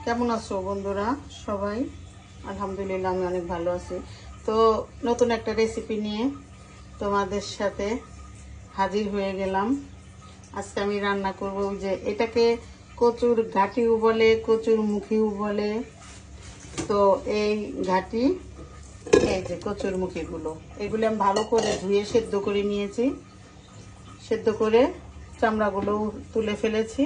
কেমন আছো বন্ধুরা সবাই? আলহামদুলিল্লাহ আমি অনেক ভালো আছি। তো নতুন একটা রেসিপি নিয়ে তোমাদের সাথে হাজির হয়ে গেলাম। আজকে আমি রান্না করব ওই যে এটাকে কচুর ঘাটিও বলে, কচুর মুখিও বলে। তো এই ঘাটি, এই যে কচুর মুখিগুলো, এগুলো আমি ভালো করে ধুয়ে সেদ্ধ করে নিয়েছি। সেদ্ধ করে চামড়াগুলো তুলে ফেলেছি।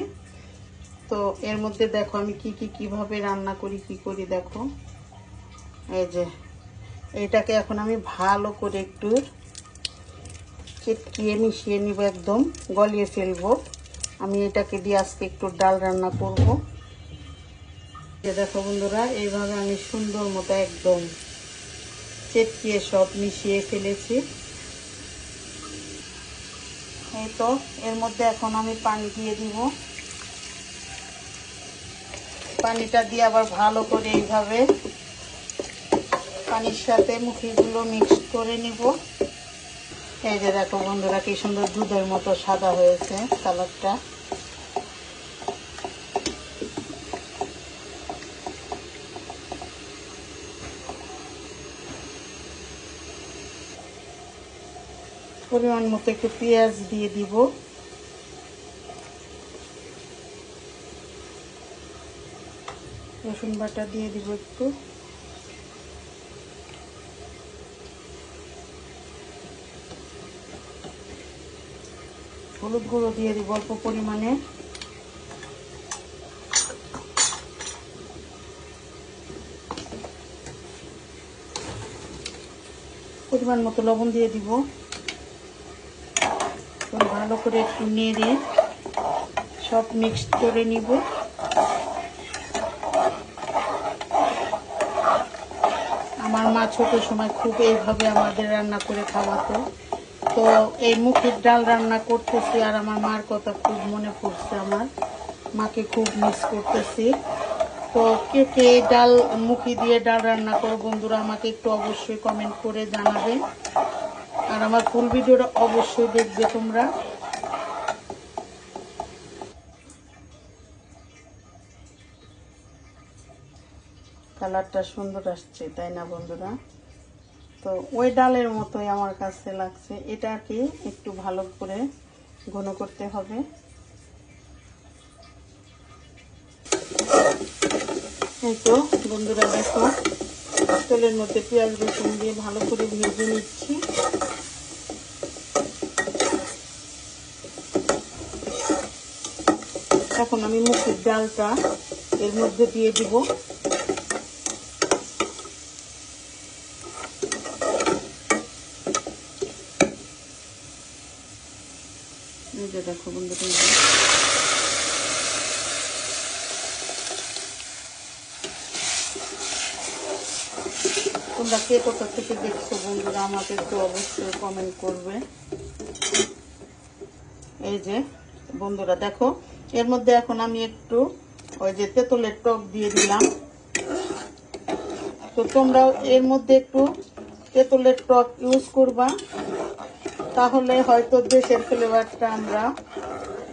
তো এর মধ্যে দেখো আমি কিভাবে রান্না করি, কি করি দেখো। এই যে এইটাকে এখন আমি ভালো করে একটু চেটকিয়ে মিশিয়ে নিব, একদম গলিয়ে ফেলবো। আমি এটাকে দিয়ে আজকে একটু ডাল রান্না করব। দেখো বন্ধুরা, এইভাবে আমি সুন্দর মতো একদম চেটকিয়ে সব মিশিয়ে ফেলেছি। এই তো এর মধ্যে এখন আমি পানি দিয়ে দিব। পানিটা দিয়ে আবার ভালো করে এইভাবে পানির সাথে মুখিগুলো মিক্স করে নিব। এই যে দেখো বন্ধুরা, কি সুন্দর দুধের মতো সাদা হয়েছে কালারটা। পরিমাণ মতো একটু পেঁয়াজ দিয়ে দিব। রসুন বাটা দিয়ে দিব একটু। হলুদ গুঁড়ো দিয়ে দিব অল্প পরিমাণে। পরিমাণ মতো লবণ দিয়ে দিব। ভালো করে একটু নেড়ে সব মিক্সড করে নিব। আমার মা ছোট সময় খুব এইভাবে আমাদের রান্না করে খাওয়াতো। তো এই মুখির ডাল রান্না করতেছি আর আমার মার কথা খুব মনে পড়ছে। আমার মাকে খুব মিস করতেছি। তো কে কে ডাল মুখি দিয়ে ডাল রান্না করো বন্ধুরা, আমাকে একটু অবশ্যই কমেন্ট করে জানাবে। আর আমার ফুল ভিডিওটা অবশ্যই দেখবে তোমরা। কালারটা সুন্দর আসছে, তাই না বন্ধুরা? তো ওই ডালের মতোই আমার কাছে লাগছে। এটাকে একটু ভালো করে ঘন করতে হবে। এই তো বন্ধুরা দেখো, তেলের মধ্যে পেঁয়াজ রসুন দিয়ে ভালো করে ভেজে নিচ্ছি। এখন আমি মুখির ডালটা এর মধ্যে দিয়ে দিব। এই যে দেখো বন্ধুরা, তোমরা কে কোথা থেকে দেখছো বন্ধুরা, আমাকে একটু অবশ্যই কমেন্ট করবে। এই যে বন্ধুরা দেখো, এর মধ্যে এখন আমি একটু ওই যে তেঁতুলের টক দিয়ে দিলাম। তো তোমরাও এর মধ্যে একটু তেঁতুলের টক ইউজ করবা, তাহলে হয়তো দেশের ফ্লেভারটা আমরা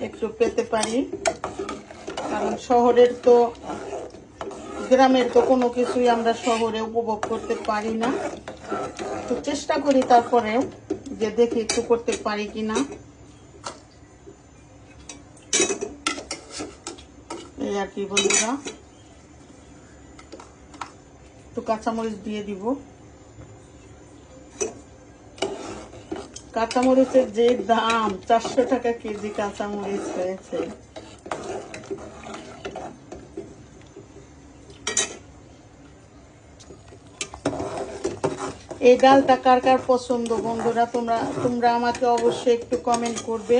একটু পেতে পারি। কারণ শহরের তো, গ্রামের তো কোনো কিছুই আমরা শহরে উপভোগ করতে পারি না। তো চেষ্টা করি তারপরেও যে দেখি একটু করতে পারি কিনা। এই আর কি বন্ধুরা, একটু কাঁচামরিচ দিয়ে দিব। কাঁচামরিচের যে দাম, 400 টাকা কেজি কাঁচামরিচ হয়েছে। এই ডালটা কার কার পছন্দ বন্ধুরা, তোমরা আমাকে অবশ্যই একটু কমেন্ট করবে।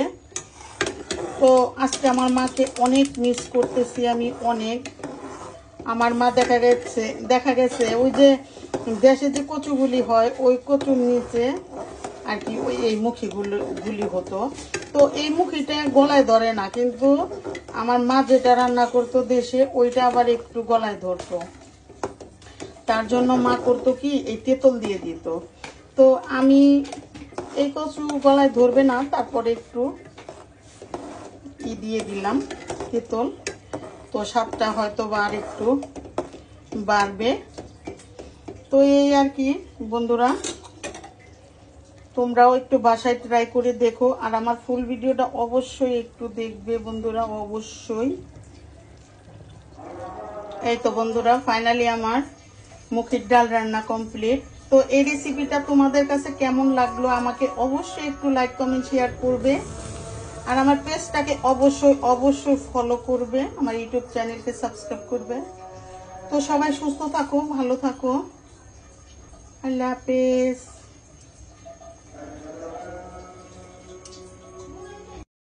তো আজকে আমার মাকে অনেক মিস করতেছি আমি, অনেক। আমার মা দেখা গেছে ওই যে দেশে যে কচুগুলি হয়, ওই কচুর নিচে আর কি ওই এই মুখিগুলি হতো। তো এই মুখিটা গলায় ধরে না, কিন্তু আমার মা যেটা রান্না করতো দেশে, ওইটা আবার একটু গলায় ধরতো। তার জন্য মা করতো কি, এই তেঁতুল দিয়ে দিত। তো আমি এই কচু গলায় ধরবে না, তারপরে একটু দিয়ে দিলাম তেঁতুল। তো স্বাদটা হয়তো বা আর একটু বাড়বে। তো এই আর কি বন্ধুরা, তোমরাও একটু বাসায় ট্রাই করে দেখো, আর আমার ফুল ভিডিওটা অবশ্যই একটু দেখবে বন্ধুরা, অবশ্যই। এই তো বন্ধুরা, ফাইনালি আমার মুখির ডাল রান্না কমপ্লিট। তো এই রেসিপিটা তোমাদের কাছে কেমন লাগলো আমাকে অবশ্যই একটু লাইক কমেন্ট শেয়ার করবে, আর আমার পেজটাকে অবশ্যই অবশ্যই ফলো করবে, আমার ইউটিউব চ্যানেলকে সাবস্ক্রাইব করবে। তো সবাই সুস্থ থাকো, ভালো থাকো, আল্লাহ হাফেজ।